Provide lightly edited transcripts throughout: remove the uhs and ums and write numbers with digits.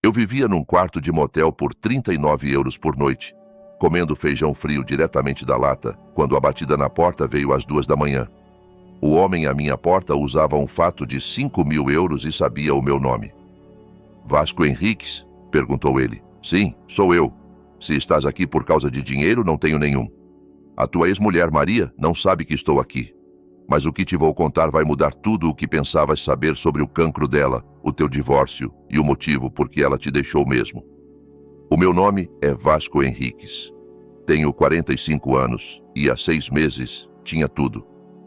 Eu vivia num quarto de motel por 39 euros por noite, comendo feijão frio diretamente da lata, quando a batida na porta veio às 2 da manhã. O homem à minha porta usava um fato de 5.000 euros e sabia o meu nome. Vasco Henriques? Perguntou ele. Sim, sou eu. Se estás aqui por causa de dinheiro, não tenho nenhum. A tua ex-mulher Maria não sabe que estou aqui. Mas o que te vou contar vai mudar tudo o que pensavas saber sobre o cancro dela, o teu divórcio e o motivo por que ela te deixou mesmo. O meu nome é Vasco Henriques. Tenho 45 anos e há 6 meses tinha tudo.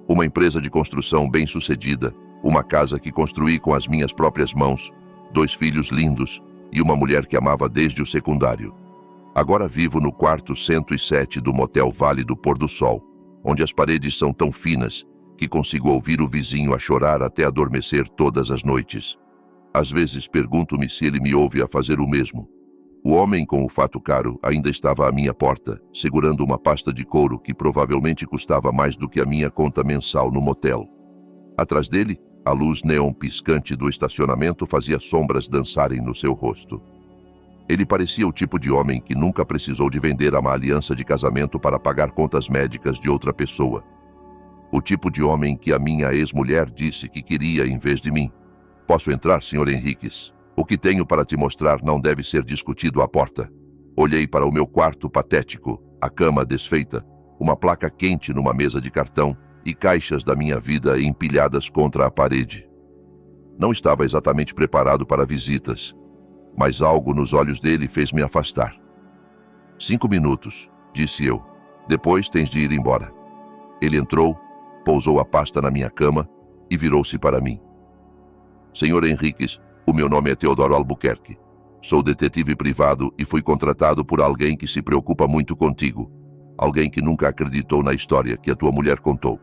Uma empresa de construção bem-sucedida, uma casa que construí com as minhas próprias mãos, 2 filhos lindos e uma mulher que amava desde o secundário. Agora vivo no quarto 107 do motel Vale do Pôr do Sol, onde as paredes são tão finas que consigo ouvir o vizinho a chorar até adormecer todas as noites. Às vezes pergunto-me se ele me ouve a fazer o mesmo. O homem com o fato caro ainda estava à minha porta, segurando uma pasta de couro que provavelmente custava mais do que a minha conta mensal no motel. Atrás dele, a luz neon piscante do estacionamento fazia sombras dançarem no seu rosto. Ele parecia o tipo de homem que nunca precisou de vender uma aliança de casamento para pagar contas médicas de outra pessoa. O tipo de homem que a minha ex-mulher disse que queria em vez de mim. Posso entrar, Sr. Henriques? O que tenho para te mostrar não deve ser discutido à porta. Olhei para o meu quarto patético, a cama desfeita, uma placa quente numa mesa de cartão e caixas da minha vida empilhadas contra a parede. Não estava exatamente preparado para visitas, mas algo nos olhos dele fez-me afastar. 5 minutos, disse eu. Depois tens de ir embora. Ele entrou, pousou a pasta na minha cama e virou-se para mim. Senhor Henriques, o meu nome é Teodoro Albuquerque. Sou detetive privado e fui contratado por alguém que se preocupa muito contigo. Alguém que nunca acreditou na história que a tua mulher contou.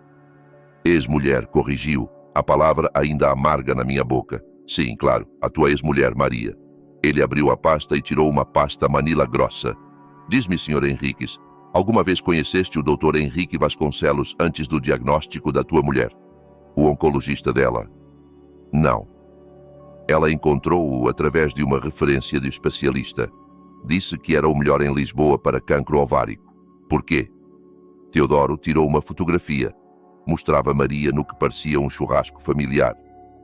Ex-mulher, corrigiu, a palavra ainda amarga na minha boca. Sim, claro, a tua ex-mulher, Maria. Ele abriu a pasta e tirou uma pasta Manila grossa. Diz-me, Sr. Henriques, alguma vez conheceste o Dr. Henrique Vasconcelos antes do diagnóstico da tua mulher? O oncologista dela? Não. Ela encontrou-o através de uma referência de especialista. Disse que era o melhor em Lisboa para cancro ovárico. Por quê? Teodoro tirou uma fotografia. Mostrava Maria no que parecia um churrasco familiar,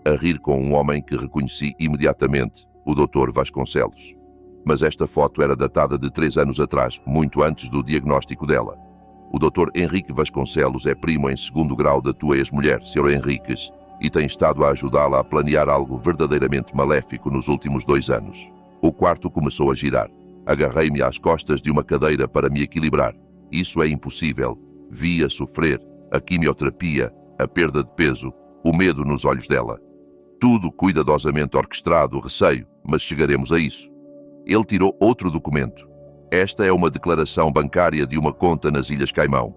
a rir com um homem que reconheci imediatamente, o Dr. Vasconcelos. Mas esta foto era datada de 3 anos atrás, muito antes do diagnóstico dela. O Dr. Henrique Vasconcelos é primo em 2º grau da tua ex-mulher, Sr. Henriques, e tem estado a ajudá-la a planear algo verdadeiramente maléfico nos últimos 2 anos. O quarto começou a girar. Agarrei-me às costas de uma cadeira para me equilibrar. Isso é impossível. Vi-a sofrer, a quimioterapia, a perda de peso, o medo nos olhos dela. Tudo cuidadosamente orquestrado, receio, mas chegaremos a isso. Ele tirou outro documento. Esta é uma declaração bancária de uma conta nas Ilhas Caimão.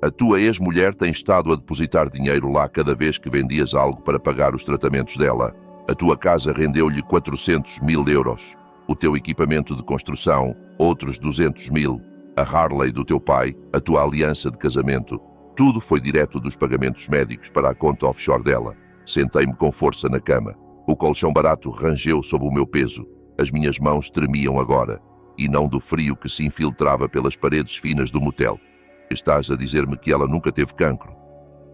A tua ex-mulher tem estado a depositar dinheiro lá cada vez que vendias algo para pagar os tratamentos dela. A tua casa rendeu-lhe 400.000 euros. O teu equipamento de construção, outros 200.000. A Harley do teu pai, a tua aliança de casamento. Tudo foi direto dos pagamentos médicos para a conta offshore dela. Sentei-me com força na cama. O colchão barato rangeu sob o meu peso. As minhas mãos tremiam agora, e não do frio que se infiltrava pelas paredes finas do motel. Estás a dizer-me que ela nunca teve cancro?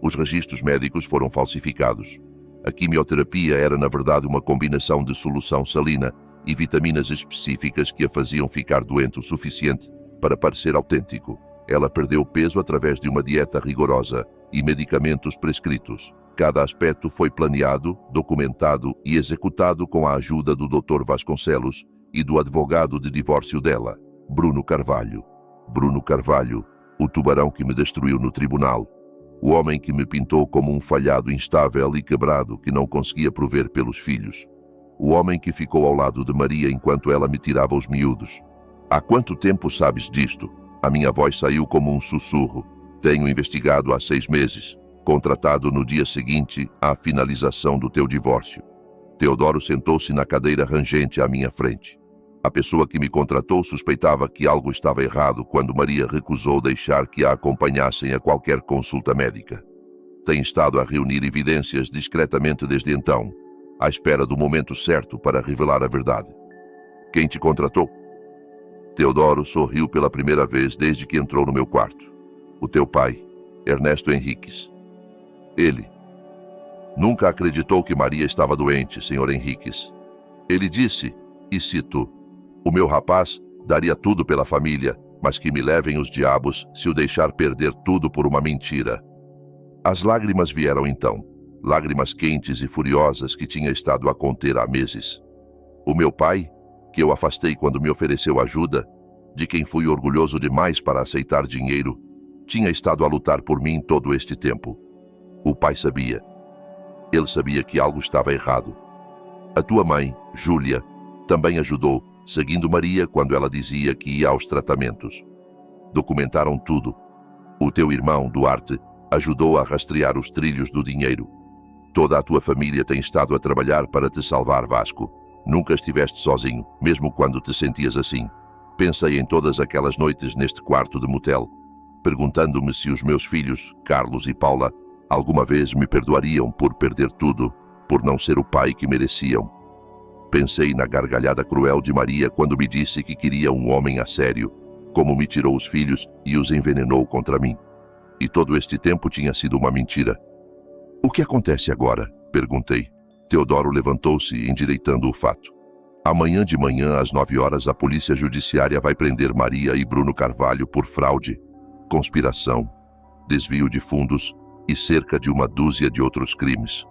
Os registros médicos foram falsificados. A quimioterapia era, na verdade, uma combinação de solução salina e vitaminas específicas que a faziam ficar doente o suficiente para parecer autêntico. Ela perdeu peso através de uma dieta rigorosa e medicamentos prescritos. Cada aspecto foi planeado, documentado e executado com a ajuda do Dr. Vasconcelos e do advogado de divórcio dela, Bruno Carvalho. Bruno Carvalho, o tubarão que me destruiu no tribunal. O homem que me pintou como um falhado instável e quebrado que não conseguia prover pelos filhos. O homem que ficou ao lado de Maria enquanto ela me tirava os miúdos. Há quanto tempo sabes disto? A minha voz saiu como um sussurro. Tenho investigado há 6 meses. Contratado no dia seguinte à finalização do teu divórcio. Teodoro sentou-se na cadeira rangente à minha frente. A pessoa que me contratou suspeitava que algo estava errado quando Maria recusou deixar que a acompanhassem a qualquer consulta médica. Tem estado a reunir evidências discretamente desde então, à espera do momento certo para revelar a verdade. Quem te contratou? Teodoro sorriu pela primeira vez desde que entrou no meu quarto. O teu pai, Ernesto Henriques. Ele nunca acreditou que Maria estava doente, Sr. Henriques. Ele disse, e cito, o meu rapaz daria tudo pela família, mas que me levem os diabos se o deixar perder tudo por uma mentira. As lágrimas vieram então, lágrimas quentes e furiosas que tinha estado a conter há meses. O meu pai, que eu afastei quando me ofereceu ajuda, de quem fui orgulhoso demais para aceitar dinheiro, tinha estado a lutar por mim todo este tempo. O pai sabia. Ele sabia que algo estava errado. A tua mãe, Júlia, também ajudou, seguindo Maria quando ela dizia que ia aos tratamentos. Documentaram tudo. O teu irmão, Duarte, ajudou a rastrear os trilhos do dinheiro. Toda a tua família tem estado a trabalhar para te salvar, Vasco. Nunca estiveste sozinho, mesmo quando te sentias assim. Pensei em todas aquelas noites neste quarto de motel, perguntando-me se os meus filhos, Carlos e Paula, alguma vez me perdoariam por perder tudo, por não ser o pai que mereciam. Pensei na gargalhada cruel de Maria quando me disse que queria um homem a sério, como me tirou os filhos e os envenenou contra mim. E todo este tempo tinha sido uma mentira. O que acontece agora? Perguntei. Teodoro levantou-se, endireitando o fato. Amanhã de manhã, às 9 horas, a Polícia Judiciária vai prender Maria e Bruno Carvalho por fraude, conspiração, desvio de fundos e cerca de uma dúzia de outros crimes.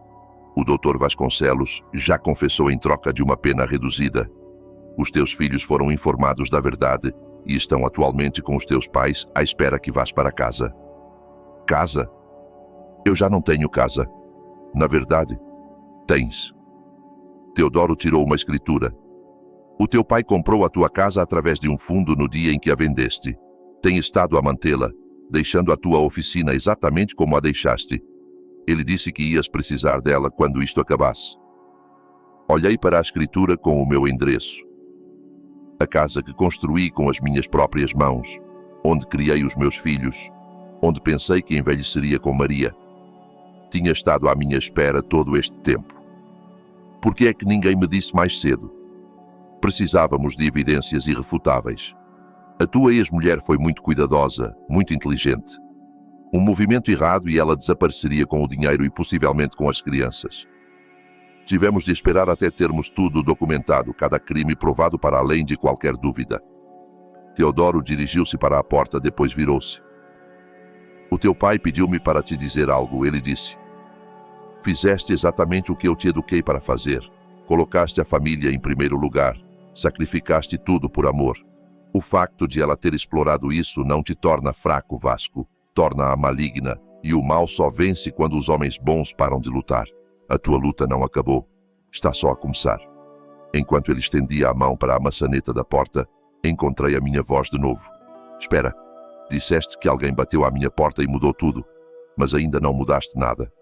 O Dr. Vasconcelos já confessou em troca de uma pena reduzida. Os teus filhos foram informados da verdade e estão atualmente com os teus pais à espera que vás para casa. Casa? Eu já não tenho casa. Na verdade, tens. Teodoro tirou uma escritura. O teu pai comprou a tua casa através de um fundo no dia em que a vendeste. Tem estado a mantê-la, deixando a tua oficina exatamente como a deixaste. Ele disse que ias precisar dela quando isto acabasse. Olhei para a escritura com o meu endereço. A casa que construí com as minhas próprias mãos, onde criei os meus filhos, onde pensei que envelheceria com Maria. Tinha estado à minha espera todo este tempo. Por que é que ninguém me disse mais cedo? Precisávamos de evidências irrefutáveis. A tua ex-mulher foi muito cuidadosa, muito inteligente. Um movimento errado e ela desapareceria com o dinheiro e possivelmente com as crianças. Tivemos de esperar até termos tudo documentado, cada crime provado para além de qualquer dúvida. Teodoro dirigiu-se para a porta, depois virou-se. O teu pai pediu-me para te dizer algo, ele disse. Fizeste exatamente o que eu te eduquei para fazer. Colocaste a família em primeiro lugar. Sacrificaste tudo por amor. O facto de ela ter explorado isso não te torna fraco, Vasco. Torna-a maligna, e o mal só vence quando os homens bons param de lutar. A tua luta não acabou. Está só a começar. Enquanto ele estendia a mão para a maçaneta da porta, encontrei a minha voz de novo. Espera, disseste que alguém bateu à minha porta e mudou tudo, mas ainda não mudaste nada.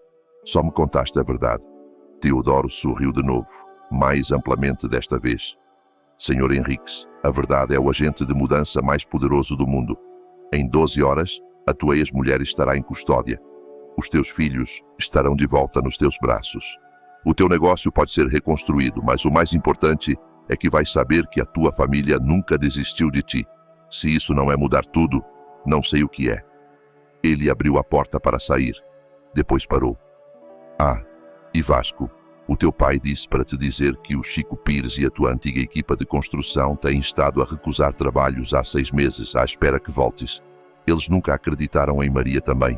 Só me contaste a verdade. Teodoro sorriu de novo, mais amplamente desta vez. Senhor Henriques, a verdade é o agente de mudança mais poderoso do mundo. Em 12 horas, a tua ex-mulher estará em custódia. Os teus filhos estarão de volta nos teus braços. O teu negócio pode ser reconstruído, mas o mais importante é que vais saber que a tua família nunca desistiu de ti. Se isso não é mudar tudo, não sei o que é. Ele abriu a porta para sair. Depois parou. Ah, e Vasco, o teu pai disse para te dizer que o Chico Pires e a tua antiga equipa de construção têm estado a recusar trabalhos há 6 meses, à espera que voltes. Eles nunca acreditaram em Maria também.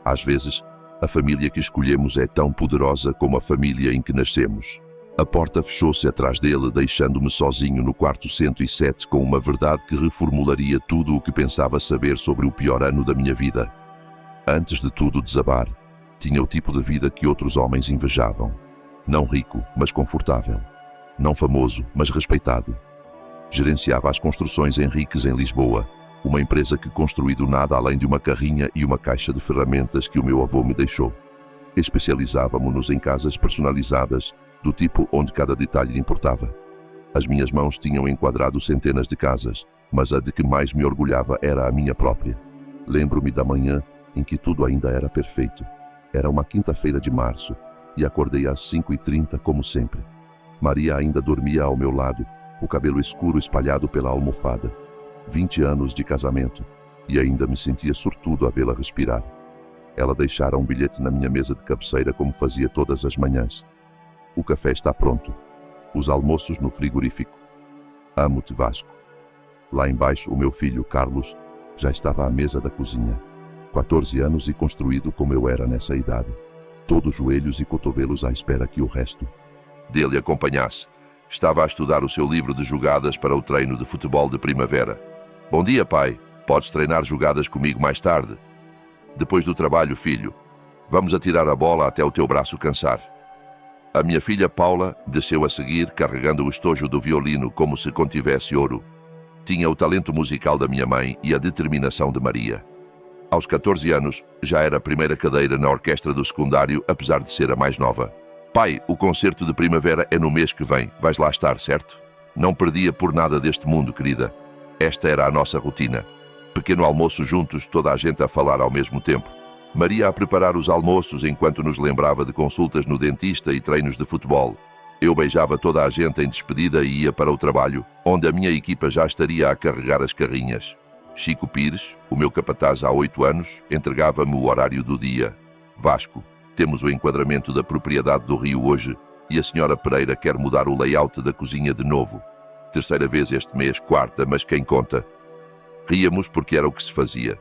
Às vezes, a família que escolhemos é tão poderosa como a família em que nascemos. A porta fechou-se atrás dele, deixando-me sozinho no quarto 107 com uma verdade que reformularia tudo o que pensava saber sobre o pior ano da minha vida. Antes de tudo desabar, tinha o tipo de vida que outros homens invejavam. Não rico, mas confortável. Não famoso, mas respeitado. Gerenciava as construções Henriques em Lisboa, uma empresa que construí do nada além de uma carrinha e uma caixa de ferramentas que o meu avô me deixou. Especializávamos-nos em casas personalizadas, do tipo onde cada detalhe importava. As minhas mãos tinham enquadrado centenas de casas, mas a de que mais me orgulhava era a minha própria. Lembro-me da manhã em que tudo ainda era perfeito. Era uma quinta-feira de março, e acordei às 5h30 como sempre. Maria ainda dormia ao meu lado, o cabelo escuro espalhado pela almofada. 20 anos de casamento, e ainda me sentia sortudo a vê-la respirar. Ela deixara um bilhete na minha mesa de cabeceira como fazia todas as manhãs. O café está pronto. Os almoços no frigorífico. Amo-te, Vasco. Lá embaixo, o meu filho, Carlos, já estava à mesa da cozinha. 14 anos e construído como eu era nessa idade. Todos joelhos e cotovelos à espera que o resto dele acompanhasse. Estava a estudar o seu livro de jogadas para o treino de futebol de primavera. Bom dia, pai. Podes treinar jogadas comigo mais tarde. Depois do trabalho, filho. Vamos atirar a bola até o teu braço cansar. A minha filha Paula desceu a seguir, carregando o estojo do violino como se contivesse ouro. Tinha o talento musical da minha mãe e a determinação de Maria. Aos 14 anos, já era a primeira cadeira na orquestra do secundário, apesar de ser a mais nova. Pai, o concerto de primavera é no mês que vem. Vais lá estar, certo? Não perdia por nada deste mundo, querida. Esta era a nossa rotina. Pequeno almoço juntos, toda a gente a falar ao mesmo tempo. Maria a preparar os almoços enquanto nos lembrava de consultas no dentista e treinos de futebol. Eu beijava toda a gente em despedida e ia para o trabalho, onde a minha equipa já estaria a carregar as carrinhas. Chico Pires, o meu capataz há 8 anos, entregava-me o horário do dia. Vasco, temos o enquadramento da propriedade do Rio hoje e a senhora Pereira quer mudar o layout da cozinha de novo. Terceira vez este mês, quarta, mas quem conta? Ríamos porque era o que se fazia.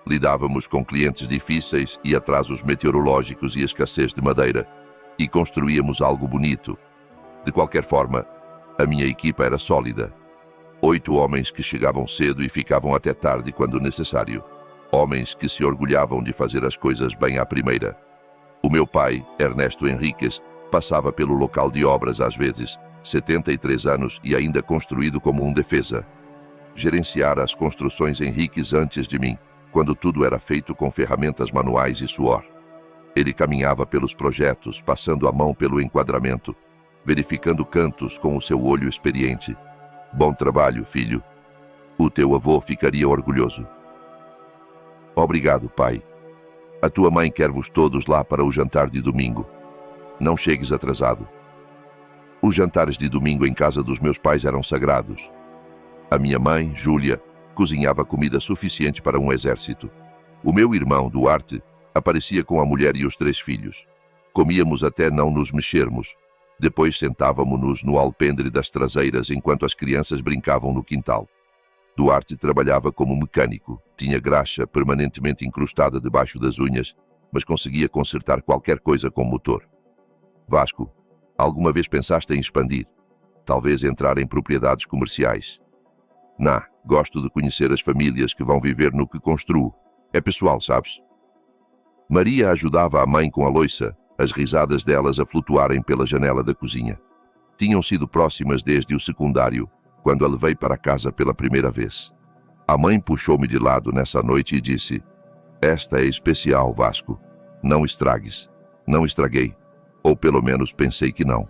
Lidávamos com clientes difíceis e atrasos meteorológicos e escassez de madeira, e construíamos algo bonito. De qualquer forma, a minha equipa era sólida. 8 homens que chegavam cedo e ficavam até tarde quando necessário. Homens que se orgulhavam de fazer as coisas bem à primeira. O meu pai, Ernesto Henriques, passava pelo local de obras às vezes, 73 anos e ainda construído como um defesa. Gerenciara as construções Henriques antes de mim, quando tudo era feito com ferramentas manuais e suor. Ele caminhava pelos projetos, passando a mão pelo enquadramento, verificando cantos com o seu olho experiente. Bom trabalho, filho. O teu avô ficaria orgulhoso. Obrigado, pai. A tua mãe quer-vos todos lá para o jantar de domingo. Não chegues atrasado. Os jantares de domingo em casa dos meus pais eram sagrados. A minha mãe, Júlia, cozinhava comida suficiente para um exército. O meu irmão, Duarte, aparecia com a mulher e os 3 filhos. Comíamos até não nos mexermos. Depois sentávamo-nos no alpendre das traseiras enquanto as crianças brincavam no quintal. Duarte trabalhava como mecânico, tinha graxa permanentemente incrustada debaixo das unhas, mas conseguia consertar qualquer coisa com motor. Vasco, alguma vez pensaste em expandir? Talvez entrar em propriedades comerciais? Gosto de conhecer as famílias que vão viver no que construo. É pessoal, sabes? Maria ajudava a mãe com a louça, as risadas delas a flutuarem pela janela da cozinha. Tinham sido próximas desde o secundário, quando a levei para casa pela primeira vez. A mãe puxou-me de lado nessa noite e disse: "Esta é especial, Vasco. Não estragues." Não estraguei. Ou pelo menos pensei que não.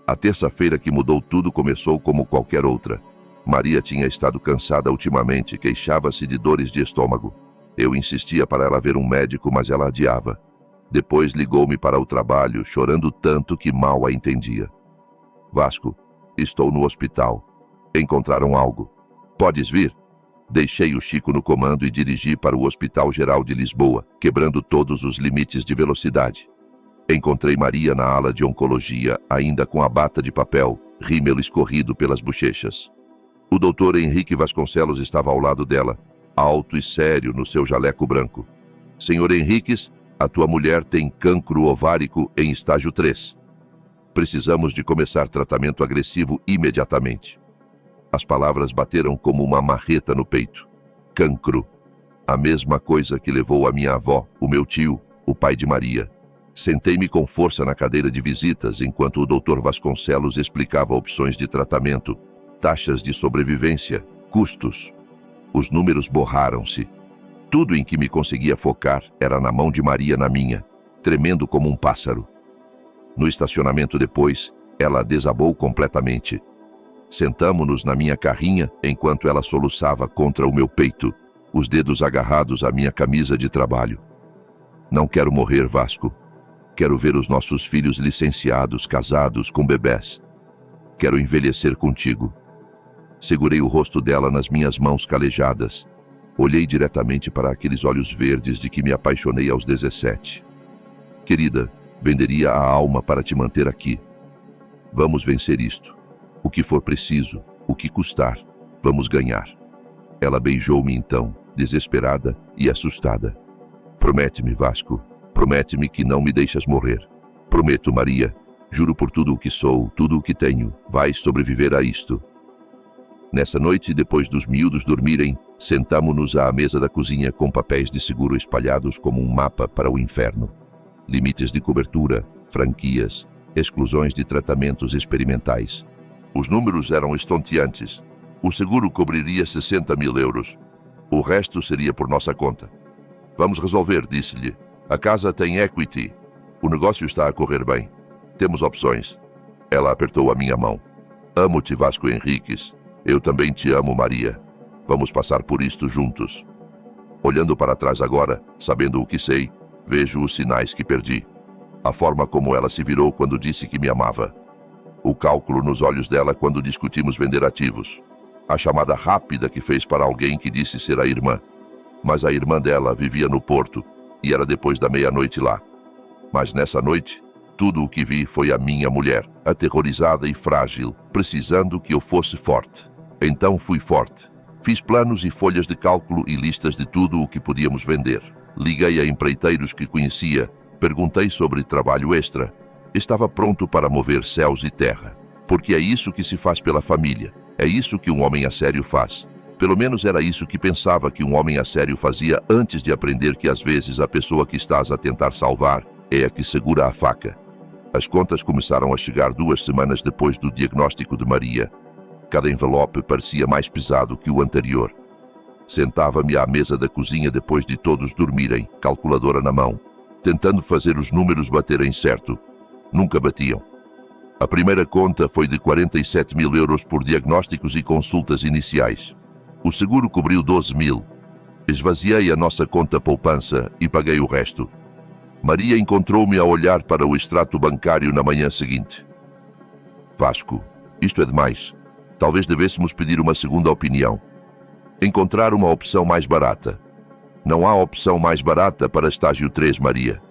A terça-feira que mudou tudo começou como qualquer outra. Maria tinha estado cansada ultimamente, queixava-se de dores de estômago. Eu insistia para ela ver um médico, mas ela adiava. Depois ligou-me para o trabalho, chorando tanto que mal a entendia. "Vasco, estou no hospital. Encontraram algo. Podes vir?" Deixei o Chico no comando e dirigi para o Hospital Geral de Lisboa, quebrando todos os limites de velocidade. Encontrei Maria na ala de oncologia, ainda com a bata de papel, rímel escorrido pelas bochechas. O doutor Henrique Vasconcelos estava ao lado dela, alto e sério no seu jaleco branco. "Senhor Henriques, a tua mulher tem cancro ovárico em estágio 3. Precisamos de começar tratamento agressivo imediatamente." As palavras bateram como uma marreta no peito. Cancro. A mesma coisa que levou a minha avó, o meu tio, o pai de Maria. Sentei-me com força na cadeira de visitas enquanto o Dr. Vasconcelos explicava opções de tratamento, taxas de sobrevivência, custos. Os números borraram-se. Tudo em que me conseguia focar era na mão de Maria na minha, tremendo como um pássaro. No estacionamento depois, ela desabou completamente. Sentamo-nos na minha carrinha enquanto ela soluçava contra o meu peito, os dedos agarrados à minha camisa de trabalho. "Não quero morrer, Vasco. Quero ver os nossos filhos licenciados, casados, com bebés. Quero envelhecer contigo. Segurei o rosto dela nas minhas mãos calejadas. Olhei diretamente para aqueles olhos verdes de que me apaixonei aos 17. Querida, venderia a alma para te manter aqui. Vamos vencer isto. O que for preciso, o que custar, vamos ganhar. Ela beijou-me então, desesperada e assustada. Promete-me, Vasco. Promete-me que não me deixas morrer. Prometo, Maria. Juro por tudo o que sou, tudo o que tenho. Vais sobreviver a isto. Nessa noite, depois dos miúdos dormirem, sentamo-nos à mesa da cozinha com papéis de seguro espalhados como um mapa para o inferno. Limites de cobertura, franquias, exclusões de tratamentos experimentais. Os números eram estonteantes. O seguro cobriria 60 mil euros. O resto seria por nossa conta. Vamos resolver, disse-lhe. A casa tem equity. O negócio está a correr bem. Temos opções. Ela apertou a minha mão. Amo-te, Vasco Henriques. Eu também te amo, Maria. Vamos passar por isto juntos. Olhando para trás agora, sabendo o que sei, vejo os sinais que perdi. A forma como ela se virou quando disse que me amava. O cálculo nos olhos dela quando discutimos vender ativos. A chamada rápida que fez para alguém que disse ser a irmã. Mas a irmã dela vivia no Porto e era depois da meia-noite lá. Mas nessa noite, tudo o que vi foi a minha mulher, aterrorizada e frágil, precisando que eu fosse forte. Então fui forte. Fiz planos e folhas de cálculo e listas de tudo o que podíamos vender. Liguei a empreiteiros que conhecia, perguntei sobre trabalho extra. Estava pronto para mover céus e terra. Porque é isso que se faz pela família. É isso que um homem a sério faz. Pelo menos era isso que pensava que um homem a sério fazia antes de aprender que às vezes a pessoa que estás a tentar salvar é a que segura a faca. As contas começaram a chegar 2 semanas depois do diagnóstico de Maria. Cada envelope parecia mais pesado que o anterior. Sentava-me à mesa da cozinha depois de todos dormirem, calculadora na mão, tentando fazer os números baterem certo. Nunca batiam. A primeira conta foi de 47 mil euros por diagnósticos e consultas iniciais. O seguro cobriu 12 mil. Esvaziei a nossa conta poupança e paguei o resto. Maria encontrou-me a olhar para o extrato bancário na manhã seguinte. Vasco, isto é demais. Talvez devêssemos pedir uma segunda opinião. Encontrar uma opção mais barata. Não há opção mais barata para estágio 3, Maria.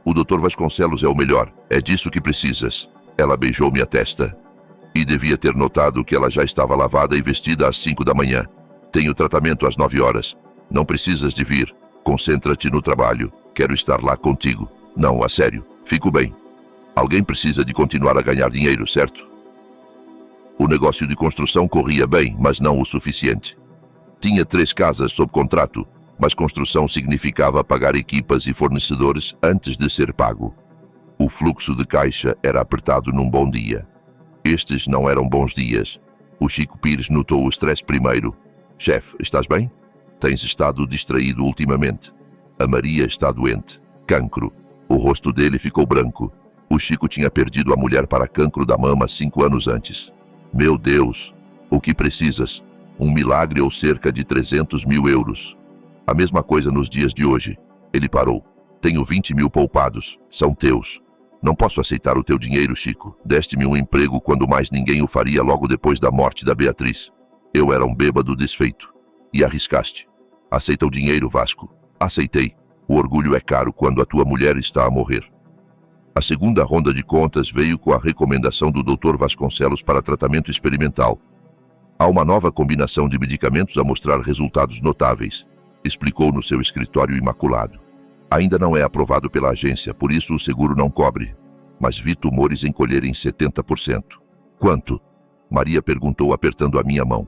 O Dr. Vasconcelos é o melhor. É disso que precisas. Ela beijou-me a testa. E devia ter notado que ela já estava lavada e vestida às 5 da manhã. Tenho tratamento às 9 horas. Não precisas de vir. Concentra-te no trabalho. Quero estar lá contigo. Não, a sério. Fico bem. Alguém precisa de continuar a ganhar dinheiro, certo? O negócio de construção corria bem, mas não o suficiente. Tinha 3 casas sob contrato, mas construção significava pagar equipas e fornecedores antes de ser pago. O fluxo de caixa era apertado num bom dia. Estes não eram bons dias. O Chico Pires notou o estresse primeiro. Chefe, estás bem? Tens estado distraído ultimamente. A Maria está doente. Cancro. O rosto dele ficou branco. O Chico tinha perdido a mulher para cancro da mama 5 anos antes. Meu Deus! O que precisas? Um milagre ou cerca de 300 mil euros. A mesma coisa nos dias de hoje. Ele parou. Tenho 20 mil poupados. São teus. Não posso aceitar o teu dinheiro, Chico. Deste-me um emprego quando mais ninguém o faria logo depois da morte da Beatriz. Eu era um bêbado desfeito. E arriscaste. Aceita o dinheiro, Vasco. Aceitei. O orgulho é caro quando a tua mulher está a morrer. A segunda ronda de contas veio com a recomendação do Dr. Vasconcelos para tratamento experimental. Há uma nova combinação de medicamentos a mostrar resultados notáveis, explicou no seu escritório imaculado. Ainda não é aprovado pela agência, por isso o seguro não cobre. Mas vi tumores encolherem 70%. Quanto? Maria perguntou apertando a minha mão.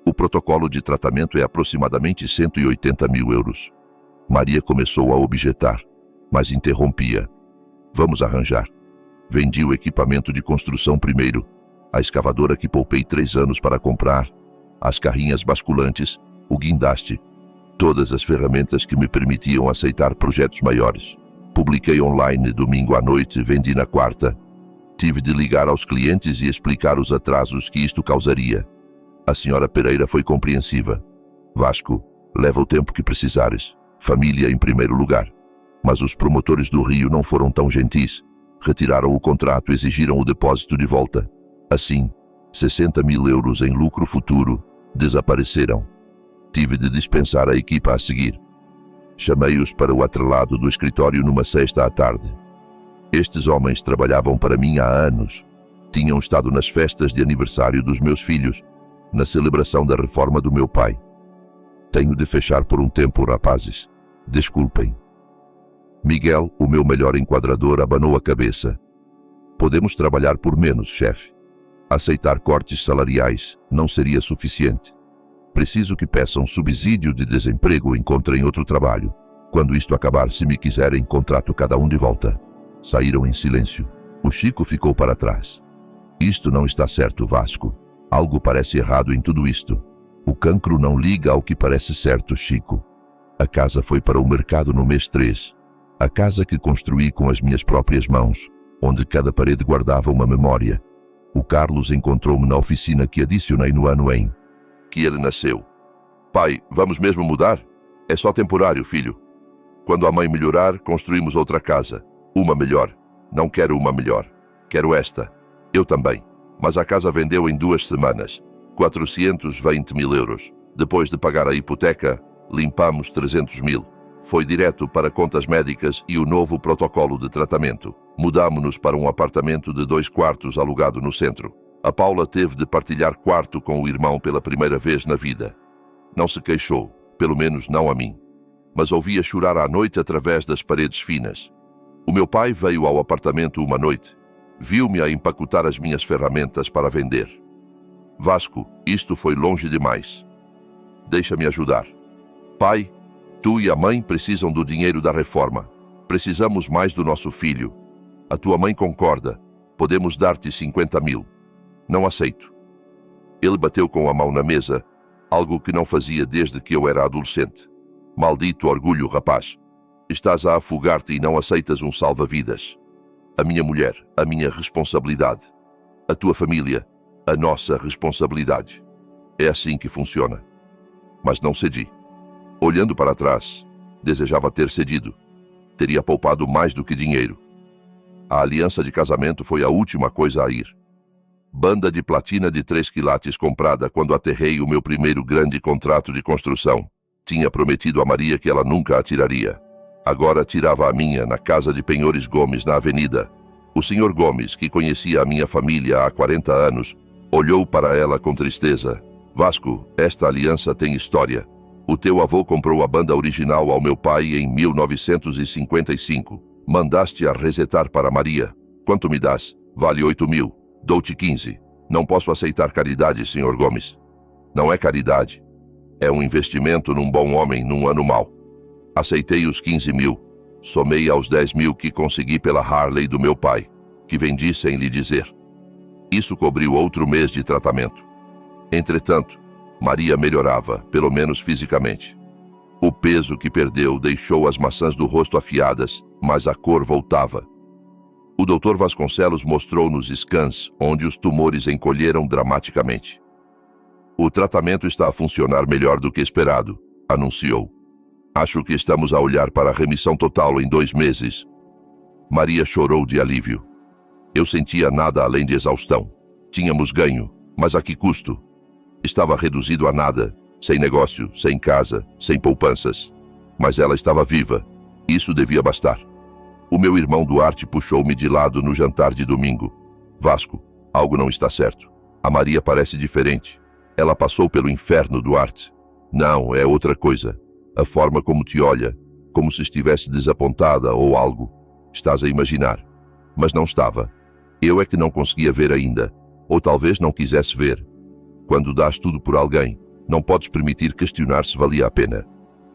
O protocolo de tratamento é aproximadamente 180 mil euros. Maria começou a objetar, mas interrompia. Vamos arranjar. Vendi o equipamento de construção primeiro, a escavadora que poupei 3 anos para comprar, as carrinhas basculantes, o guindaste, todas as ferramentas que me permitiam aceitar projetos maiores. Publiquei online domingo à noite, vendi na quarta. Tive de ligar aos clientes e explicar os atrasos que isto causaria. A senhora Pereira foi compreensiva. Vasco, leva o tempo que precisares. Família em primeiro lugar. Mas os promotores do Rio não foram tão gentis. Retiraram o contrato e exigiram o depósito de volta. Assim, 60 mil euros em lucro futuro Desapareceram. Tive de dispensar a equipa a seguir. Chamei-os para o atrelado do escritório numa sexta à tarde. Estes homens trabalhavam para mim há anos. Tinham estado nas festas de aniversário dos meus filhos, na celebração da reforma do meu pai. Tenho de fechar por um tempo, rapazes. Desculpem. Miguel, o meu melhor enquadrador, abanou a cabeça. Podemos trabalhar por menos, chefe. Aceitar cortes salariais não seria suficiente. Preciso que peçam subsídio de desemprego ou encontrem outro trabalho. Quando isto acabar, se me quiserem, contrato cada um de volta. Saíram em silêncio. O Chico ficou para trás. Isto não está certo, Vasco. Algo parece errado em tudo isto. O cancro não liga ao que parece certo, Chico. A casa foi para o mercado no mês 3. A casa que construí com as minhas próprias mãos, onde cada parede guardava uma memória. O Carlos encontrou-me na oficina que adicionei no ano em que ele nasceu. Pai, vamos mesmo mudar? É só temporário, filho. Quando a mãe melhorar, construímos outra casa. Uma melhor. Não quero uma melhor. Quero esta. Eu também. Mas a casa vendeu em 2 semanas. 420 mil euros. Depois de pagar a hipoteca, limpamos 300 mil. Foi direto para contas médicas e o novo protocolo de tratamento. Mudámo-nos para um apartamento de 2 quartos alugado no centro. A Paula teve de partilhar quarto com o irmão pela primeira vez na vida. Não se queixou, pelo menos não a mim. Mas ouvia chorar à noite através das paredes finas. O meu pai veio ao apartamento uma noite. Viu-me a empacotar as minhas ferramentas para vender. Vasco, isto foi longe demais. Deixa-me ajudar. Pai, tu e a mãe precisam do dinheiro da reforma. Precisamos mais do nosso filho. A tua mãe concorda. Podemos dar-te 50 mil. Não aceito. Ele bateu com a mão na mesa, algo que não fazia desde que eu era adolescente. Maldito orgulho, rapaz. Estás a afogar-te e não aceitas um salva-vidas. A minha mulher, a minha responsabilidade. A tua família, a nossa responsabilidade. É assim que funciona. Mas não cedi. Olhando para trás, desejava ter cedido. Teria poupado mais do que dinheiro. A aliança de casamento foi a última coisa a ir. Banda de platina de 3 quilates comprada quando aterrei o meu primeiro grande contrato de construção. Tinha prometido a Maria que ela nunca a tiraria. Agora tirava a minha na casa de Penhores Gomes, na avenida. O senhor Gomes, que conhecia a minha família há 40 anos, olhou para ela com tristeza. Vasco, esta aliança tem história. O teu avô comprou a banda original ao meu pai em 1955. Mandaste-a resetar para Maria. Quanto me dás? Vale 8 mil. Dou-te 15. Não posso aceitar caridade, senhor Gomes. Não é caridade. É um investimento num bom homem num ano mau. Aceitei os 15 mil. Somei aos 10 mil que consegui pela Harley do meu pai, que vendi sem lhe dizer. Isso cobriu outro mês de tratamento. Entretanto, Maria melhorava, pelo menos fisicamente. O peso que perdeu deixou as maçãs do rosto afiadas, mas a cor voltava. O Dr. Vasconcelos mostrou-nos scans onde os tumores encolheram dramaticamente. O tratamento está a funcionar melhor do que esperado, anunciou. Acho que estamos a olhar para a remissão total em 2 meses. Maria chorou de alívio. Eu sentia nada além de exaustão. Tínhamos ganho, mas a que custo? Estava reduzido a nada, sem negócio, sem casa, sem poupanças. Mas ela estava viva. Isso devia bastar. O meu irmão Duarte puxou-me de lado no jantar de domingo. Vasco, algo não está certo. A Maria parece diferente. Ela passou pelo inferno, Duarte. Não, é outra coisa. A forma como te olha, como se estivesse desapontada ou algo. Estás a imaginar. Mas não estava. Eu é que não conseguia ver ainda. Ou talvez não quisesse ver. Quando dás tudo por alguém, não podes permitir questionar se valia a pena.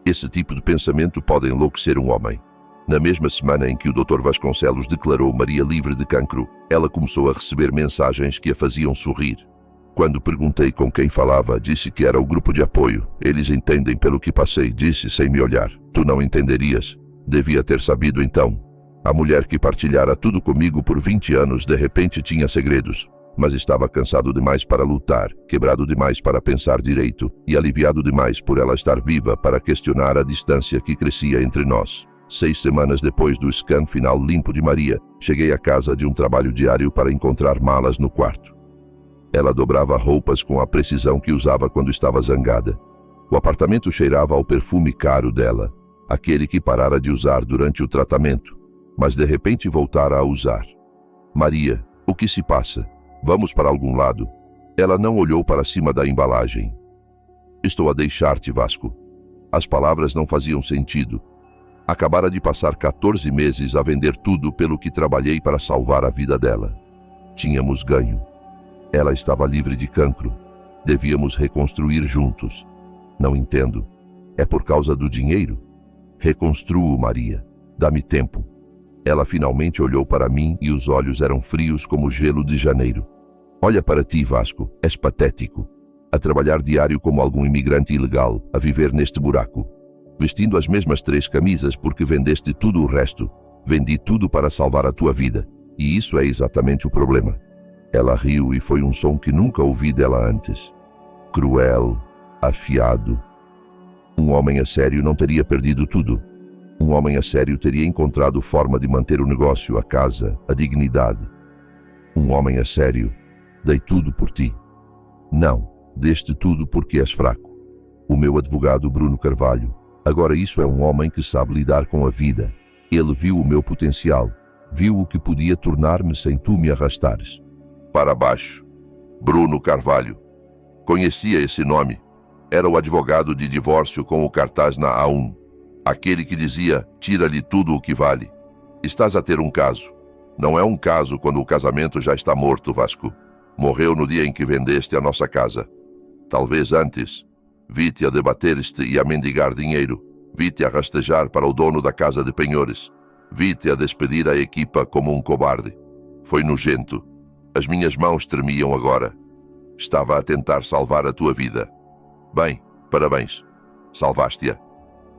Esse tipo de pensamento pode enlouquecer um homem. Na mesma semana em que o Dr. Vasconcelos declarou Maria livre de cancro, ela começou a receber mensagens que a faziam sorrir. Quando perguntei com quem falava, disse que era o grupo de apoio. Eles entendem pelo que passei, disse sem me olhar. Tu não entenderias. Devia ter sabido então. A mulher que partilhara tudo comigo por 20 anos de repente tinha segredos. Mas estava cansado demais para lutar, quebrado demais para pensar direito e aliviado demais por ela estar viva para questionar a distância que crescia entre nós. 6 semanas depois do scan final limpo de Maria, cheguei à casa de um trabalho diário para encontrar malas no quarto. Ela dobrava roupas com a precisão que usava quando estava zangada. O apartamento cheirava ao perfume caro dela, aquele que parara de usar durante o tratamento, mas de repente voltara a usar. Maria, o que se passa? Vamos para algum lado? Ela não olhou para cima da embalagem. Estou a deixar-te, Vasco. As palavras não faziam sentido. Acabara de passar 14 meses a vender tudo pelo que trabalhei para salvar a vida dela. Tínhamos ganho. Ela estava livre de cancro. Devíamos reconstruir juntos. Não entendo. É por causa do dinheiro? Reconstruo, Maria. Dá-me tempo. Ela finalmente olhou para mim e os olhos eram frios como gelo de janeiro. Olha para ti, Vasco. És patético. A trabalhar diário como algum imigrante ilegal, a viver neste buraco. Vestindo as mesmas 3 camisas porque vendeste tudo o resto. Vendi tudo para salvar a tua vida. E isso é exatamente o problema. Ela riu e foi um som que nunca ouvi dela antes. Cruel, afiado. Um homem a sério não teria perdido tudo. Um homem a sério teria encontrado forma de manter o negócio, a casa, a dignidade. Um homem a sério, dei tudo por ti. Não, deste tudo porque és fraco. O meu advogado Bruno Carvalho. Agora isso é um homem que sabe lidar com a vida. Ele viu o meu potencial, viu o que podia tornar-me sem tu me arrastares. Para baixo. Bruno Carvalho. Conhecia esse nome. Era o advogado de divórcio com o cartaz na A1. Aquele que dizia, tira-lhe tudo o que vale. Estás a ter um caso. Não é um caso quando o casamento já está morto, Vasco. Morreu no dia em que vendeste a nossa casa. Talvez antes. Vi-te a debater-te e a mendigar dinheiro. Vi-te a rastejar para o dono da casa de penhores. Vi-te a despedir a equipa como um cobarde. Foi nojento. As minhas mãos tremiam agora. Estava a tentar salvar a tua vida. Bem, parabéns. Salvaste-a.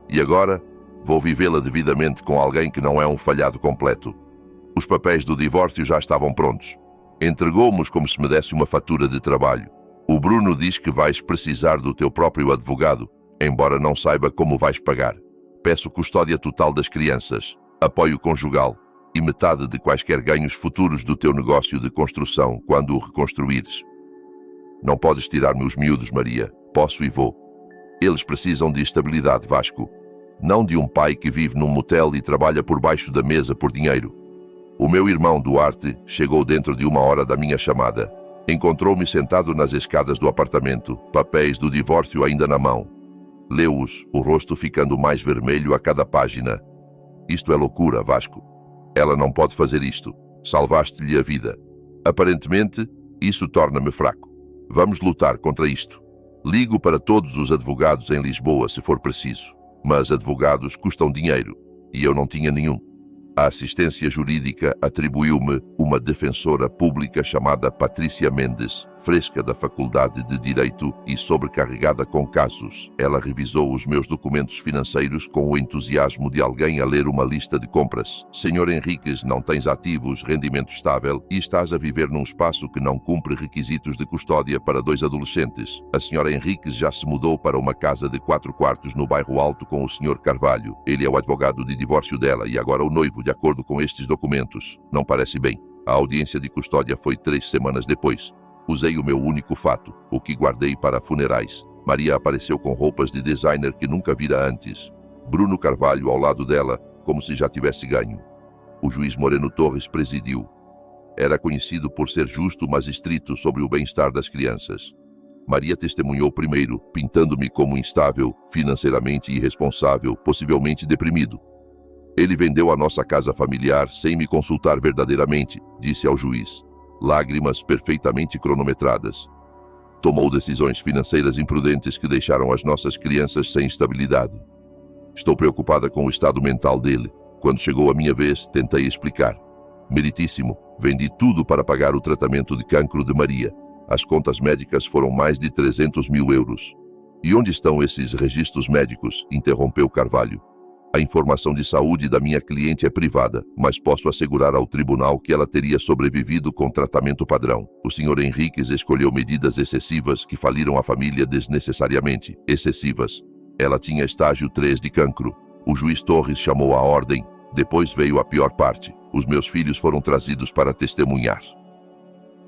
E agora, vou vivê-la devidamente com alguém que não é um falhado completo. Os papéis do divórcio já estavam prontos. Entregou-mos como se me desse uma fatura de trabalho. O Bruno diz que vais precisar do teu próprio advogado, embora não saiba como vais pagar. Peço custódia total das crianças, apoio conjugal e metade de quaisquer ganhos futuros do teu negócio de construção quando o reconstruires. Não podes tirar-me os miúdos, Maria. Posso e vou. Eles precisam de estabilidade, Vasco. Não de um pai que vive num motel e trabalha por baixo da mesa por dinheiro. O meu irmão Duarte chegou dentro de 1 hora da minha chamada. Encontrou-me sentado nas escadas do apartamento, papéis do divórcio ainda na mão. Leu-os, o rosto ficando mais vermelho a cada página. Isto é loucura, Vasco. Ela não pode fazer isto. Salvaste-lhe a vida. Aparentemente, isso torna-me fraco. Vamos lutar contra isto. Ligo para todos os advogados em Lisboa, se for preciso. Mas advogados custam dinheiro, e eu não tinha nenhum. A assistência jurídica atribuiu-me uma defensora pública chamada Patrícia Mendes, fresca da Faculdade de Direito e sobrecarregada com casos. Ela revisou os meus documentos financeiros com o entusiasmo de alguém a ler uma lista de compras. Senhor Henriques, não tens ativos, rendimento estável e estás a viver num espaço que não cumpre requisitos de custódia para 2 adolescentes. A senhora Henriques já se mudou para uma casa de 4 quartos no bairro Alto com o senhor Carvalho. Ele é o advogado de divórcio dela e agora o noivo, de acordo com estes documentos. Não parece bem. A audiência de custódia foi 3 semanas depois. Usei o meu único fato, o que guardei para funerais. Maria apareceu com roupas de designer que nunca vira antes. Bruno Carvalho ao lado dela, como se já tivesse ganho. O juiz Moreno Torres presidiu. Era conhecido por ser justo, mas estrito sobre o bem-estar das crianças. Maria testemunhou primeiro, pintando-me como instável, financeiramente irresponsável, possivelmente deprimido. Ele vendeu a nossa casa familiar sem me consultar verdadeiramente, disse ao juiz. Lágrimas perfeitamente cronometradas. Tomou decisões financeiras imprudentes que deixaram as nossas crianças sem estabilidade. Estou preocupada com o estado mental dele. Quando chegou a minha vez, tentei explicar. Meritíssimo, vendi tudo para pagar o tratamento de cancro de Maria. As contas médicas foram mais de 300 mil euros. E onde estão esses registros médicos? Interrompeu Carvalho. A informação de saúde da minha cliente é privada, mas posso assegurar ao tribunal que ela teria sobrevivido com tratamento padrão. O Sr. Henriques escolheu medidas excessivas que faliram a família desnecessariamente. Excessivas. Ela tinha estágio 3 de cancro. O juiz Torres chamou a ordem. Depois veio a pior parte. Os meus filhos foram trazidos para testemunhar.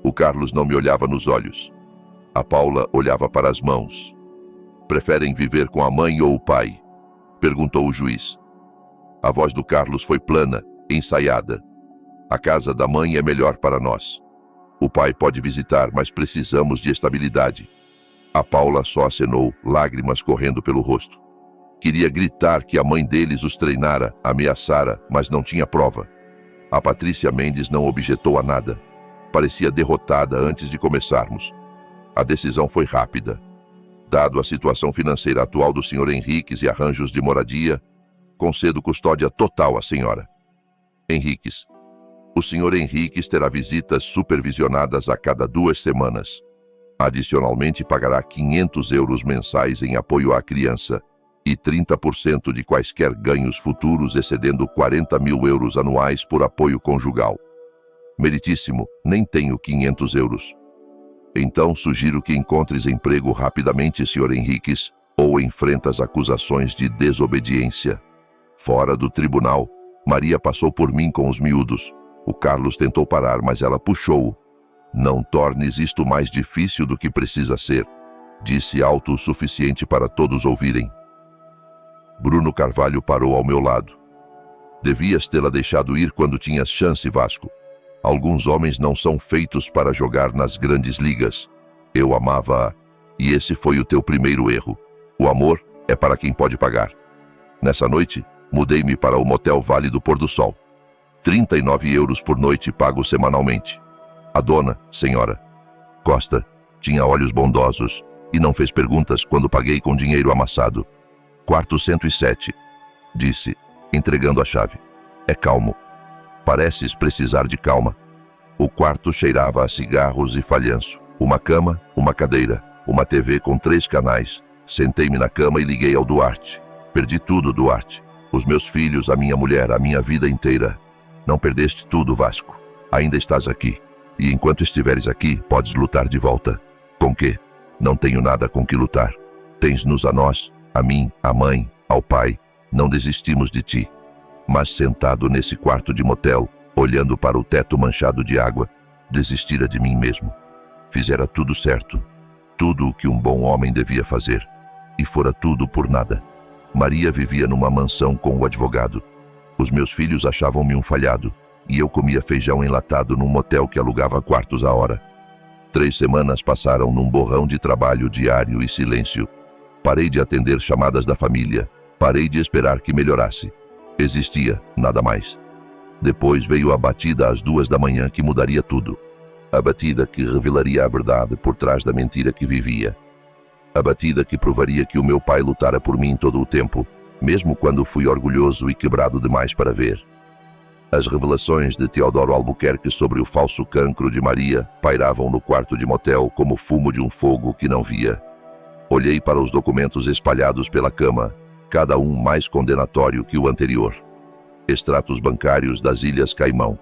O Carlos não me olhava nos olhos. A Paula olhava para as mãos. Preferem viver com a mãe ou o pai? Perguntou o juiz. A voz do Carlos foi plana, ensaiada. A casa da mãe é melhor para nós. O pai pode visitar, mas precisamos de estabilidade. A Paula só acenou, lágrimas correndo pelo rosto. Queria gritar que a mãe deles os treinara, ameaçara, mas não tinha prova. A Patrícia Mendes não objetou a nada. Parecia derrotada antes de começarmos. A decisão foi rápida. Dado a situação financeira atual do Sr. Henriques e arranjos de moradia, concedo custódia total à senhora. Henriques. O Sr. Henriques terá visitas supervisionadas a cada 2 semanas. Adicionalmente, pagará 500 euros mensais em apoio à criança e 30% de quaisquer ganhos futuros excedendo 40 mil euros anuais por apoio conjugal. Meritíssimo, nem tenho 500 euros. Então sugiro que encontres emprego rapidamente, Sr. Henriques, ou enfrentas acusações de desobediência. Fora do tribunal, Maria passou por mim com os miúdos. O Carlos tentou parar, mas ela puxou-o. Não tornes isto mais difícil do que precisa ser, disse alto o suficiente para todos ouvirem. Bruno Carvalho parou ao meu lado. Devias tê-la deixado ir quando tinhas chance, Vasco. Alguns homens não são feitos para jogar nas grandes ligas. Eu amava-a, e esse foi o teu primeiro erro. O amor é para quem pode pagar. Nessa noite, mudei-me para o motel Vale do Pôr do Sol. 39 euros por noite pago semanalmente. A dona, senhora Costa, tinha olhos bondosos e não fez perguntas quando paguei com dinheiro amassado. Quarto 107, disse, entregando a chave. É calmo. Pareces precisar de calma. O quarto cheirava a cigarros e falhanço. Uma cama, uma cadeira, uma TV com 3 canais. Sentei-me na cama e liguei ao Duarte. Perdi tudo, Duarte. Os meus filhos, a minha mulher, a minha vida inteira. Não perdeste tudo, Vasco. Ainda estás aqui. E enquanto estiveres aqui, podes lutar de volta. Com quê? Não tenho nada com que lutar. Tens-nos a nós, a mim, a mãe, ao pai. Não desistimos de ti. Mas sentado nesse quarto de motel, olhando para o teto manchado de água, desistira de mim mesmo. Fizera tudo certo. Tudo o que um bom homem devia fazer. E fora tudo por nada. Maria vivia numa mansão com o advogado. Os meus filhos achavam-me um falhado, e eu comia feijão enlatado num motel que alugava quartos a hora. 3 semanas passaram num borrão de trabalho diário e silêncio. Parei de atender chamadas da família. Parei de esperar que melhorasse. Existia, nada mais. Depois veio a batida às 2 da manhã que mudaria tudo. A batida que revelaria a verdade por trás da mentira que vivia. A batida que provaria que o meu pai lutara por mim todo o tempo, mesmo quando fui orgulhoso e quebrado demais para ver. As revelações de Teodoro Albuquerque sobre o falso cancro de Maria pairavam no quarto de motel como fumo de um fogo que não via. Olhei para os documentos espalhados pela cama, cada um mais condenatório que o anterior. Extratos bancários das Ilhas Caimão.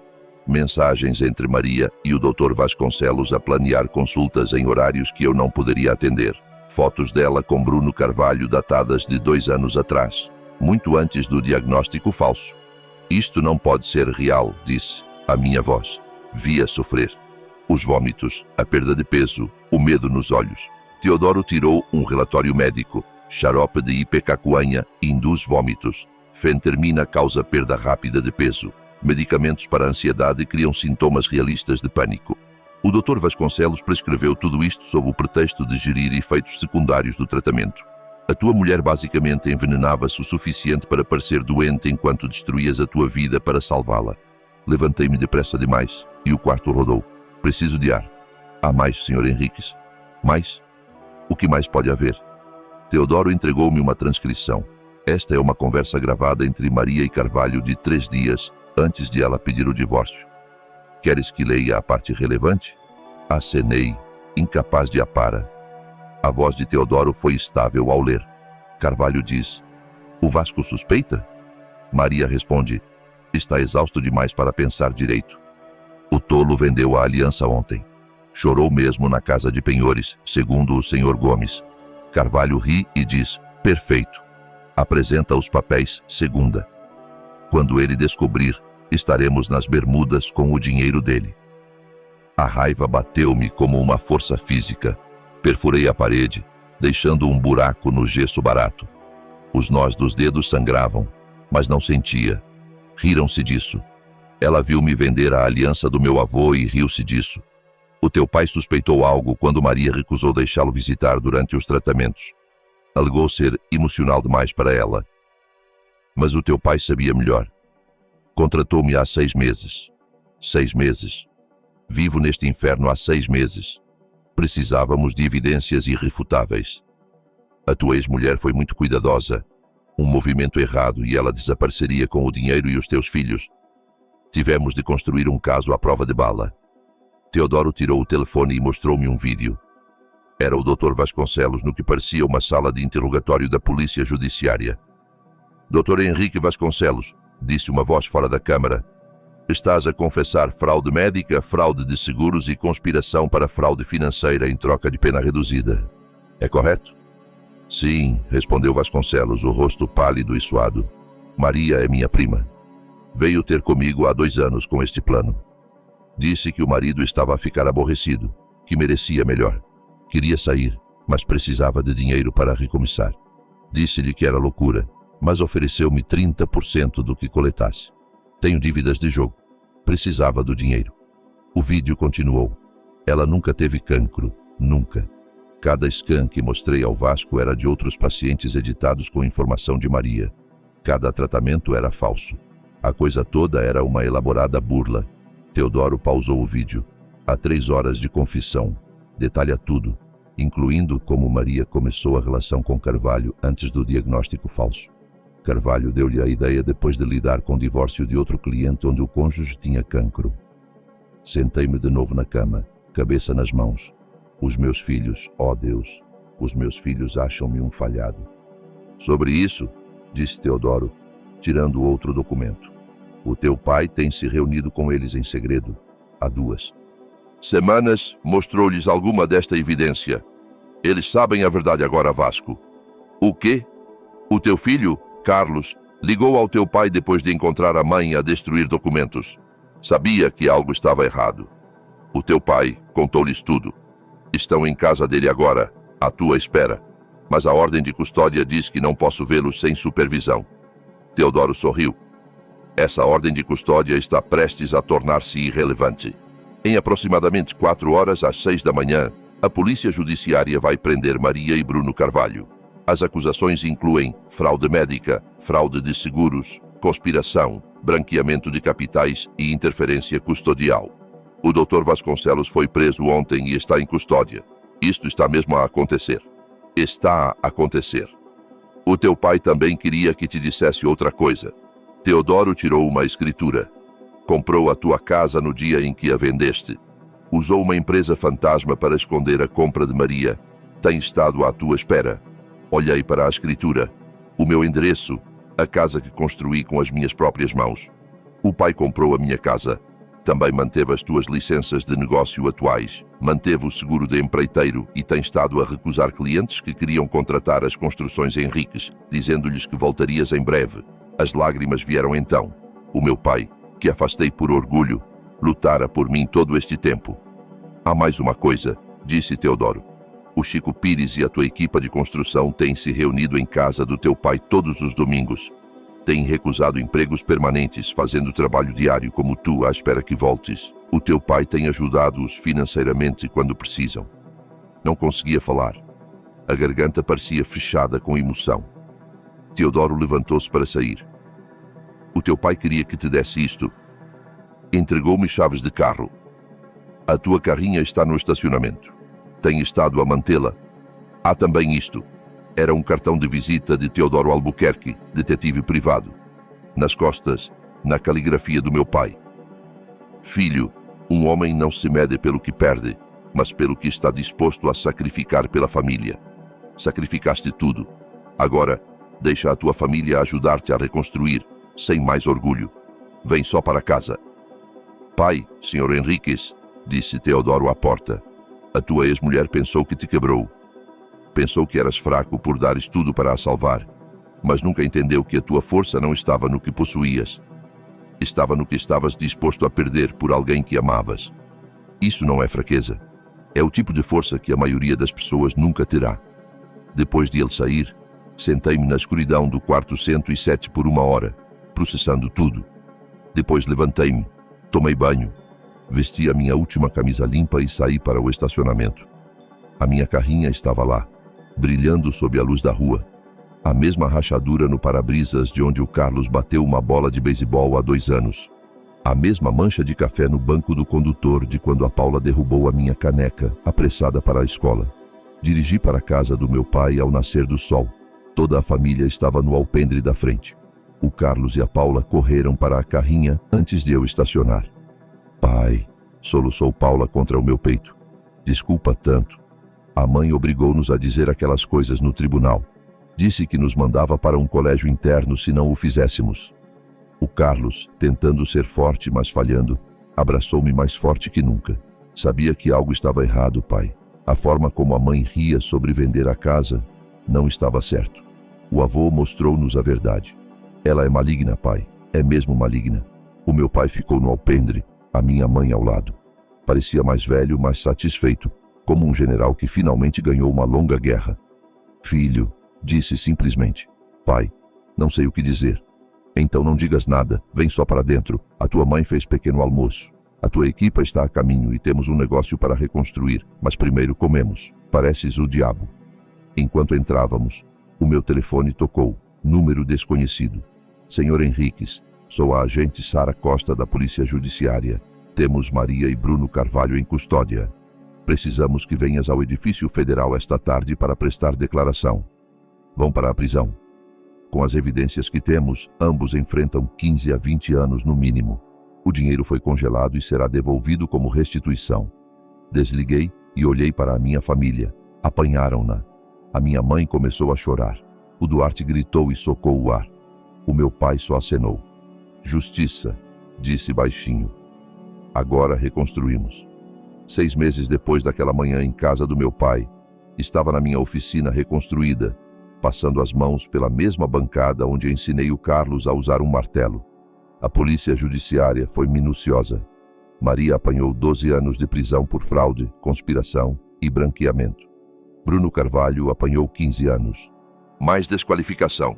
Mensagens entre Maria e o Dr. Vasconcelos a planear consultas em horários que eu não poderia atender. Fotos dela com Bruno Carvalho datadas de 2 anos atrás, muito antes do diagnóstico falso. Isto não pode ser real, disse, a minha voz. Via sofrer. Os vômitos, a perda de peso, o medo nos olhos. Teodoro tirou um relatório médico. Xarope de ipecacuanha induz vômitos. Fentermina causa perda rápida de peso. Medicamentos para a ansiedade criam sintomas realistas de pânico. O Dr. Vasconcelos prescreveu tudo isto sob o pretexto de gerir efeitos secundários do tratamento. A tua mulher basicamente envenenava-se o suficiente para parecer doente enquanto destruías a tua vida para salvá-la. Levantei-me depressa demais e o quarto rodou. Preciso de ar. Há mais, Sr. Henriques? Mais? O que mais pode haver? Teodoro entregou-me uma transcrição. Esta é uma conversa gravada entre Maria e Carvalho de 3 dias antes de ela pedir o divórcio. Queres que leia a parte relevante? Acenei, incapaz de apara. A voz de Teodoro foi estável ao ler. Carvalho diz, o Vasco suspeita? Maria responde, está exausto demais para pensar direito. O tolo vendeu a aliança ontem. Chorou mesmo na casa de penhores, segundo o Sr. Gomes. Carvalho ri e diz, perfeito. Apresenta os papéis, segunda. Quando ele descobrir, estaremos nas Bermudas com o dinheiro dele. A raiva bateu-me como uma força física. Perfurei a parede, deixando um buraco no gesso barato. Os nós dos dedos sangravam, mas não sentia. Riram-se disso. Ela viu-me vender a aliança do meu avô e riu-se disso. O teu pai suspeitou algo quando Maria recusou deixá-lo visitar durante os tratamentos. Alegou ser emocional demais para ela. Mas o teu pai sabia melhor. Contratou-me há 6 meses. 6 meses. Vivo neste inferno há 6 meses. Precisávamos de evidências irrefutáveis. A tua ex-mulher foi muito cuidadosa. Um movimento errado e ela desapareceria com o dinheiro e os teus filhos. Tivemos de construir um caso à prova de bala. Teodoro tirou o telefone e mostrou-me um vídeo. Era o Dr. Vasconcelos no que parecia uma sala de interrogatório da polícia judiciária. Dr. Henrique Vasconcelos, disse uma voz fora da câmara. Estás a confessar fraude médica, fraude de seguros e conspiração para fraude financeira em troca de pena reduzida. É correto? Sim, respondeu Vasconcelos, o rosto pálido e suado. Maria é minha prima. Veio ter comigo há 2 anos com este plano. Disse que o marido estava a ficar aborrecido, que merecia melhor. Queria sair, mas precisava de dinheiro para recomeçar. Disse-lhe que era loucura, mas ofereceu-me 30% do que coletasse. Tenho dívidas de jogo. Precisava do dinheiro. O vídeo continuou. Ela nunca teve cancro, nunca. Cada scan que mostrei ao Vasco era de outros pacientes editados com informação de Maria. Cada tratamento era falso. A coisa toda era uma elaborada burla. Teodoro pausou o vídeo. Há 3 horas de confissão. Detalha tudo, incluindo como Maria começou a relação com Carvalho antes do diagnóstico falso. Carvalho deu-lhe a ideia depois de lidar com o divórcio de outro cliente onde o cônjuge tinha cancro. Sentei-me de novo na cama, cabeça nas mãos. Os meus filhos, ó Deus, os meus filhos acham-me um falhado. Sobre isso, disse Teodoro, tirando outro documento. O teu pai tem se reunido com eles em segredo, há 2 semanas. Mostrou-lhes alguma desta evidência. Eles sabem a verdade agora, Vasco. O quê? O teu filho, Carlos, ligou ao teu pai depois de encontrar a mãe a destruir documentos. Sabia que algo estava errado. O teu pai contou-lhes tudo. Estão em casa dele agora, à tua espera. Mas a ordem de custódia diz que não posso vê-los sem supervisão. Teodoro sorriu. Essa ordem de custódia está prestes a tornar-se irrelevante. Em aproximadamente 4 horas, às 6 da manhã, a polícia judiciária vai prender Maria e Bruno Carvalho. As acusações incluem fraude médica, fraude de seguros, conspiração, branqueamento de capitais e interferência custodial. O Dr. Vasconcelos foi preso ontem e está em custódia. Isto está mesmo a acontecer. Está a acontecer. O teu pai também queria que te dissesse outra coisa. Teodoro tirou uma escritura. Comprou a tua casa no dia em que a vendeste. Usou uma empresa fantasma para esconder a compra de Maria. Tem estado à tua espera. Olhei para a escritura. O meu endereço. A casa que construí com as minhas próprias mãos. O pai comprou a minha casa. Também manteve as tuas licenças de negócio atuais. Manteve o seguro de empreiteiro e tem estado a recusar clientes que queriam contratar as construções Henriques, dizendo-lhes que voltarias em breve. As lágrimas vieram então. O meu pai, que afastei por orgulho, lutara por mim todo este tempo. Há mais uma coisa, disse Teodoro. O Chico Pires e a tua equipa de construção têm se reunido em casa do teu pai todos os domingos. Têm recusado empregos permanentes, fazendo trabalho diário como tu, à espera que voltes. O teu pai tem ajudado-os financeiramente quando precisam. Não conseguia falar. A garganta parecia fechada com emoção. Teodoro levantou-se para sair. O teu pai queria que te desse isto. Entregou-me chaves de carro. A tua carrinha está no estacionamento. Tem estado a mantê-la. Há também isto. Era um cartão de visita de Teodoro Albuquerque, detetive privado. Nas costas, na caligrafia do meu pai. Filho, um homem não se mede pelo que perde, mas pelo que está disposto a sacrificar pela família. Sacrificaste tudo. Agora, deixa a tua família ajudar-te a reconstruir, sem mais orgulho. Vem só para casa. Pai, Sr. Henriques, disse Teodoro à porta. A tua ex-mulher pensou que te quebrou. Pensou que eras fraco por dares tudo para a salvar, mas nunca entendeu que a tua força não estava no que possuías. Estava no que estavas disposto a perder por alguém que amavas. Isso não é fraqueza. É o tipo de força que a maioria das pessoas nunca terá. Depois de ele sair, sentei-me na escuridão do quarto 107 por 1 hora, processando tudo. Depois levantei-me, tomei banho, vesti a minha última camisa limpa e saí para o estacionamento. A minha carrinha estava lá, brilhando sob a luz da rua. A mesma rachadura no para-brisas de onde o Carlos bateu uma bola de beisebol há 2 anos. A mesma mancha de café no banco do condutor de quando a Paula derrubou a minha caneca, apressada para a escola. Dirigi para a casa do meu pai ao nascer do sol. Toda a família estava no alpendre da frente. O Carlos e a Paula correram para a carrinha antes de eu estacionar. Pai, soluçou Paula contra o meu peito. Desculpa tanto. A mãe obrigou-nos a dizer aquelas coisas no tribunal. Disse que nos mandava para um colégio interno se não o fizéssemos. O Carlos, tentando ser forte, mas falhando, abraçou-me mais forte que nunca. Sabia que algo estava errado, pai. A forma como a mãe ria sobre vender a casa não estava certo. O avô mostrou-nos a verdade. Ela é maligna, pai. É mesmo maligna. O meu pai ficou no alpendre, a minha mãe ao lado. Parecia mais velho, mais satisfeito, como um general que finalmente ganhou uma longa guerra. Filho, disse simplesmente. Pai, não sei o que dizer. Então não digas nada, vem só para dentro. A tua mãe fez pequeno almoço. A tua equipa está a caminho e temos um negócio para reconstruir, mas primeiro comemos. Pareces o diabo. Enquanto entrávamos, o meu telefone tocou, número desconhecido. Senhor Henriques, sou a agente Sara Costa da Polícia Judiciária. Temos Maria e Bruno Carvalho em custódia. Precisamos que venhas ao edifício federal esta tarde para prestar declaração. Vão para a prisão. Com as evidências que temos, ambos enfrentam 15 a 20 anos no mínimo. O dinheiro foi congelado e será devolvido como restituição. Desliguei e olhei para a minha família. Apanharam-na. A minha mãe começou a chorar. O Duarte gritou e socou o ar. O meu pai só acenou. Justiça, disse baixinho. Agora reconstruímos. 6 meses depois daquela manhã em casa do meu pai, estava na minha oficina reconstruída, passando as mãos pela mesma bancada onde ensinei o Carlos a usar um martelo. A polícia judiciária foi minuciosa. Maria apanhou 12 anos de prisão por fraude, conspiração e branqueamento. Bruno Carvalho apanhou 15 anos. Mais desqualificação.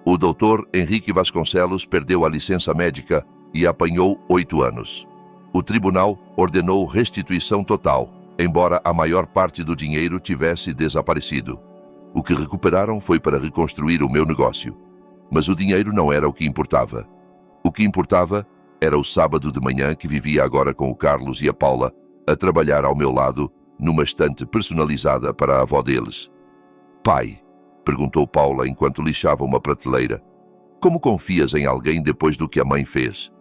O doutor Henrique Vasconcelos perdeu a licença médica e apanhou 8 anos. O tribunal ordenou restituição total, embora a maior parte do dinheiro tivesse desaparecido. O que recuperaram foi para reconstruir o meu negócio. Mas o dinheiro não era o que importava. O que importava era o sábado de manhã que vivia agora com o Carlos e a Paula a trabalhar ao meu lado numa estante personalizada para a avó deles. Pai, perguntou Paula enquanto lixava uma prateleira, como confias em alguém depois do que a mãe fez?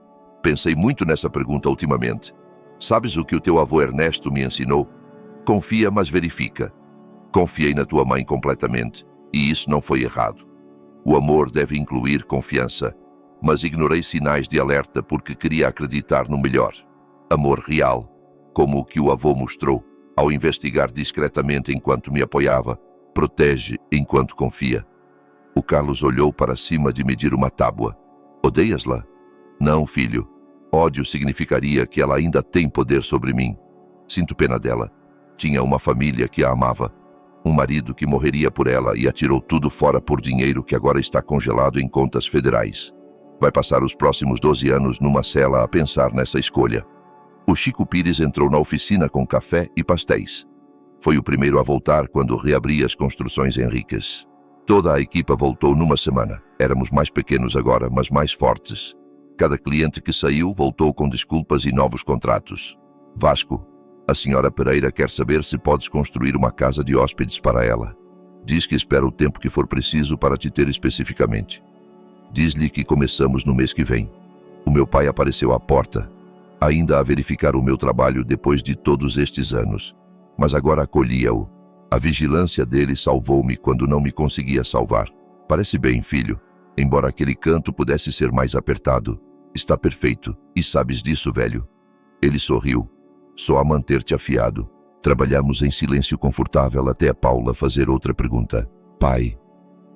Pensei muito nessa pergunta ultimamente. Sabes o que o teu avô Ernesto me ensinou? Confia, mas verifica. Confiei na tua mãe completamente, e isso não foi errado. O amor deve incluir confiança, mas ignorei sinais de alerta porque queria acreditar no melhor. Amor real, como o que o avô mostrou, ao investigar discretamente enquanto me apoiava, protege enquanto confia. O Carlos olhou para cima de medir uma tábua. Odeias-la? Não, filho. Ódio significaria que ela ainda tem poder sobre mim. Sinto pena dela. Tinha uma família que a amava. Um marido que morreria por ela e atirou tudo fora por dinheiro que agora está congelado em contas federais. Vai passar os próximos 12 anos numa cela a pensar nessa escolha. O Chico Pires entrou na oficina com café e pastéis. Foi o primeiro a voltar quando reabri as construções Henriques. Toda a equipa voltou numa semana. Éramos mais pequenos agora, mas mais fortes. Cada cliente que saiu voltou com desculpas e novos contratos. Vasco, a senhora Pereira quer saber se podes construir uma casa de hóspedes para ela. Diz que espera o tempo que for preciso para te ter especificamente. Diz-lhe que começamos no mês que vem. O meu pai apareceu à porta, ainda a verificar o meu trabalho depois de todos estes anos. Mas agora acolhia-o. A vigilância dele salvou-me quando não me conseguia salvar. Parece bem, filho, embora aquele canto pudesse ser mais apertado. Está perfeito, e sabes disso, velho. Ele sorriu. Só a manter-te afiado. Trabalhamos em silêncio confortável até a Paula fazer outra pergunta. Pai,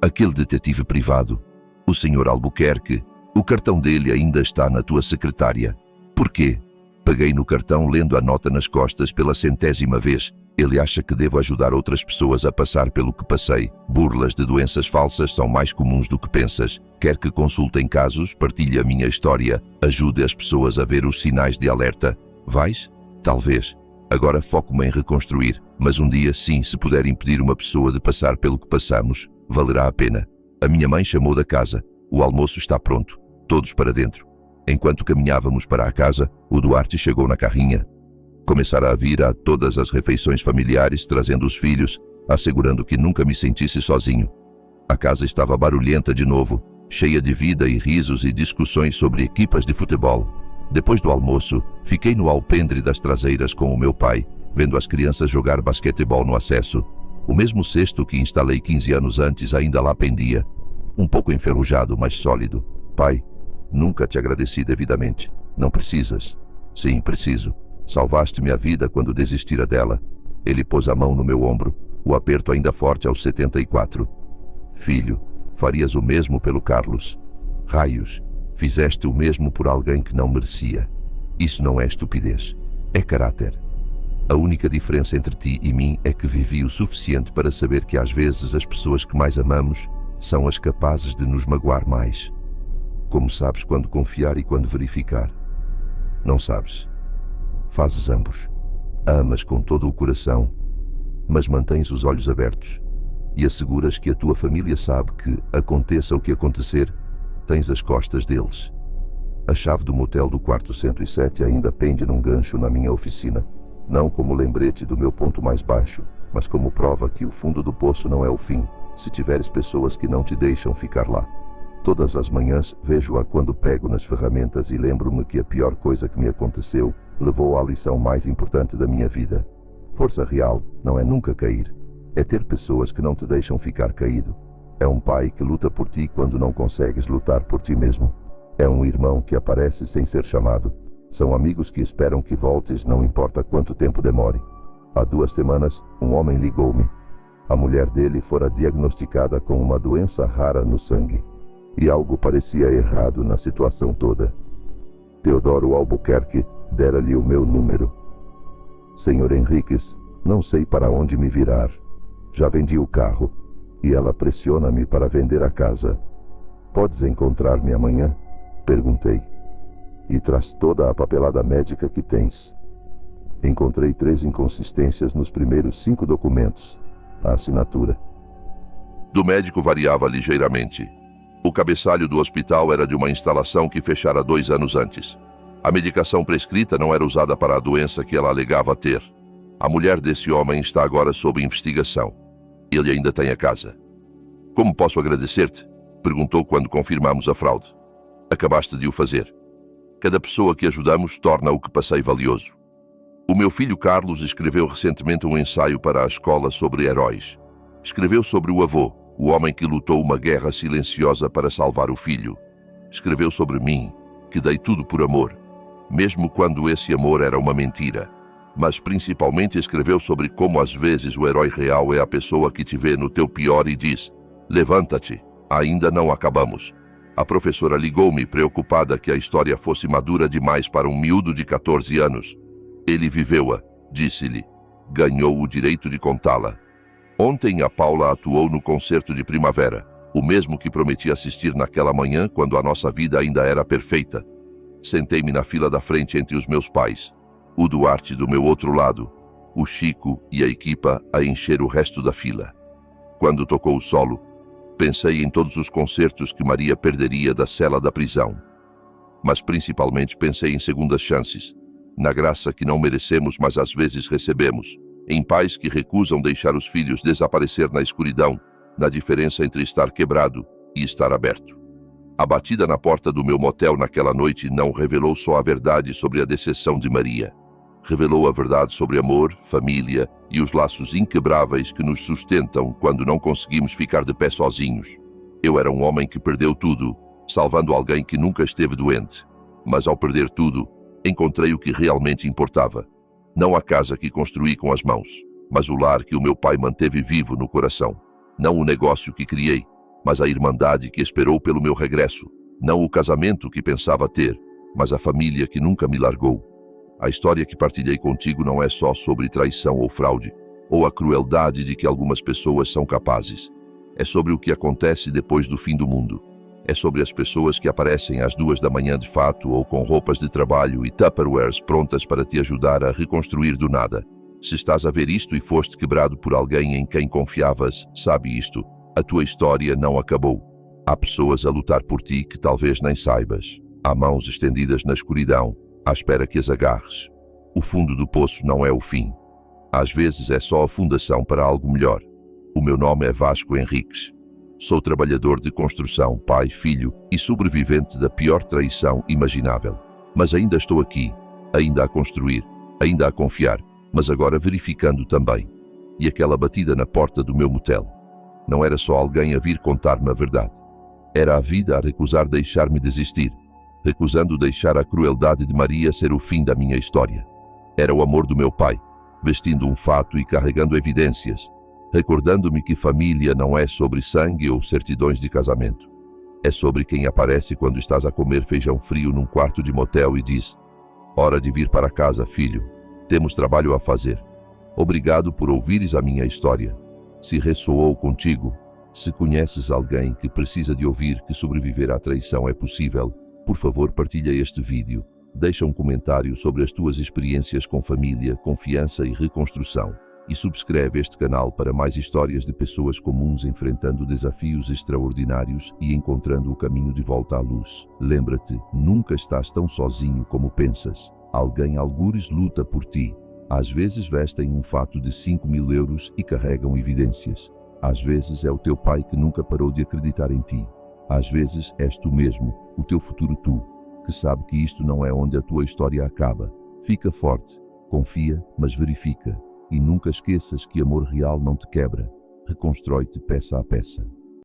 aquele detetive privado, o Sr. Albuquerque, o cartão dele ainda está na tua secretária. Por quê? Peguei no cartão lendo a nota nas costas pela 100ª vez. Ele acha que devo ajudar outras pessoas a passar pelo que passei. Burlas de doenças falsas são mais comuns do que pensas. Quer que consultem casos, partilhe a minha história, ajude as pessoas a ver os sinais de alerta. Vais? Talvez. Agora foco-me em reconstruir. Mas um dia, sim, se puder impedir uma pessoa de passar pelo que passamos, valerá a pena. A minha mãe chamou da casa. O almoço está pronto. Todos para dentro. Enquanto caminhávamos para a casa, o Duarte chegou na carrinha. Começara a vir a todas as refeições familiares, trazendo os filhos, assegurando que nunca me sentisse sozinho. A casa estava barulhenta de novo, cheia de vida e risos e discussões sobre equipas de futebol. Depois do almoço, fiquei no alpendre das traseiras com o meu pai, vendo as crianças jogar basquetebol no acesso. O mesmo cesto que instalei 15 anos antes ainda lá pendia. Um pouco enferrujado, mas sólido. Pai, nunca te agradeci devidamente. Não precisas. Sim, preciso. Salvaste-me a vida quando desistira dela. Ele pôs a mão no meu ombro, o aperto ainda forte aos 74. Filho, farias o mesmo pelo Carlos. Raios, fizeste o mesmo por alguém que não merecia. Isso não é estupidez, é caráter. A única diferença entre ti e mim é que vivi o suficiente para saber que às vezes as pessoas que mais amamos são as capazes de nos magoar mais. Como sabes quando confiar e quando verificar? Não sabes. Fazes ambos. Amas com todo o coração, mas mantens os olhos abertos e asseguras que a tua família sabe que, aconteça o que acontecer, tens as costas deles. A chave do motel do quarto 107 ainda pende num gancho na minha oficina, não como lembrete do meu ponto mais baixo, mas como prova que o fundo do poço não é o fim, se tiveres pessoas que não te deixam ficar lá. Todas as manhãs vejo-a quando pego nas ferramentas e lembro-me que a pior coisa que me aconteceu levou à lição mais importante da minha vida. Força real não é nunca cair, é ter pessoas que não te deixam ficar caído. É um pai que luta por ti quando não consegues lutar por ti mesmo. É um irmão que aparece sem ser chamado. São amigos que esperam que voltes, não importa quanto tempo demore. Há 2 semanas, um homem ligou-me. A mulher dele fora diagnosticada com uma doença rara no sangue. E algo parecia errado na situação toda. Teodoro Albuquerque dera-lhe o meu número. Senhor Henriques, não sei para onde me virar. Já vendi o carro e ela pressiona-me para vender a casa. Podes encontrar-me amanhã? Perguntei. E traz toda a papelada médica que tens. Encontrei 3 inconsistências nos primeiros 5 documentos. A assinatura. Do médico variava ligeiramente. O cabeçalho do hospital era de uma instalação que fechara 2 anos antes. A medicação prescrita não era usada para a doença que ela alegava ter. A mulher desse homem está agora sob investigação. Ele ainda tem a casa. Como posso agradecer-te? Perguntou quando confirmamos a fraude. Acabaste de o fazer. Cada pessoa que ajudamos torna o que passei valioso. O meu filho Carlos escreveu recentemente um ensaio para a escola sobre heróis. Escreveu sobre o avô, o homem que lutou uma guerra silenciosa para salvar o filho. Escreveu sobre mim, que dei tudo por amor, mesmo quando esse amor era uma mentira. Mas principalmente escreveu sobre como às vezes o herói real é a pessoa que te vê no teu pior e diz: levanta-te, ainda não acabamos. A professora ligou-me preocupada que a história fosse madura demais para um miúdo de 14 anos. Ele viveu-a, disse-lhe. Ganhou o direito de contá-la. Ontem a Paula atuou no concerto de primavera, o mesmo que prometi assistir naquela manhã quando a nossa vida ainda era perfeita. Sentei-me na fila da frente entre os meus pais, o Duarte do meu outro lado, o Chico e a equipa a encher o resto da fila. Quando tocou o solo, pensei em todos os concertos que Maria perderia da cela da prisão. Mas principalmente pensei em segundas chances, na graça que não merecemos, mas às vezes recebemos, em pais que recusam deixar os filhos desaparecer na escuridão, na diferença entre estar quebrado e estar aberto. A batida na porta do meu motel naquela noite não revelou só a verdade sobre a decepção de Maria. Revelou a verdade sobre amor, família e os laços inquebráveis que nos sustentam quando não conseguimos ficar de pé sozinhos. Eu era um homem que perdeu tudo, salvando alguém que nunca esteve doente. Mas ao perder tudo, encontrei o que realmente importava. Não a casa que construí com as mãos, mas o lar que o meu pai manteve vivo no coração. Não o negócio que criei, mas a irmandade que esperou pelo meu regresso. Não o casamento que pensava ter, mas a família que nunca me largou. A história que partilhei contigo não é só sobre traição ou fraude, ou a crueldade de que algumas pessoas são capazes. É sobre o que acontece depois do fim do mundo. É sobre as pessoas que aparecem às 2 da manhã de fato ou com roupas de trabalho e Tupperwares prontas para te ajudar a reconstruir do nada. Se estás a ver isto e foste quebrado por alguém em quem confiavas, sabe isto: a tua história não acabou. Há pessoas a lutar por ti que talvez nem saibas. Há mãos estendidas na escuridão, à espera que as agarres. O fundo do poço não é o fim. Às vezes é só a fundação para algo melhor. O meu nome é Vasco Henriques. Sou trabalhador de construção, pai, filho e sobrevivente da pior traição imaginável. Mas ainda estou aqui, ainda a construir, ainda a confiar, mas agora verificando também. E aquela batida na porta do meu motel. Não era só alguém a vir contar-me a verdade. Era a vida a recusar deixar-me desistir, recusando deixar a crueldade de Maria ser o fim da minha história. Era o amor do meu pai, vestindo um fato e carregando evidências, recordando-me que família não é sobre sangue ou certidões de casamento. É sobre quem aparece quando estás a comer feijão frio num quarto de motel e diz: hora de vir para casa, filho. Temos trabalho a fazer. Obrigado por ouvires a minha história. Se ressoou contigo, se conheces alguém que precisa de ouvir que sobreviver à traição é possível, por favor partilha este vídeo. Deixa um comentário sobre as tuas experiências com família, confiança e reconstrução. E subscreve este canal para mais histórias de pessoas comuns enfrentando desafios extraordinários e encontrando o caminho de volta à luz. Lembra-te, nunca estás tão sozinho como pensas. Alguém algures luta por ti. Às vezes vestem um fato de 5.000 euros e carregam evidências. Às vezes é o teu pai que nunca parou de acreditar em ti. Às vezes és tu mesmo, o teu futuro tu, que sabe que isto não é onde a tua história acaba. Fica forte, confia, mas verifica. E nunca esqueças que amor real não te quebra. Reconstrói-te peça a peça.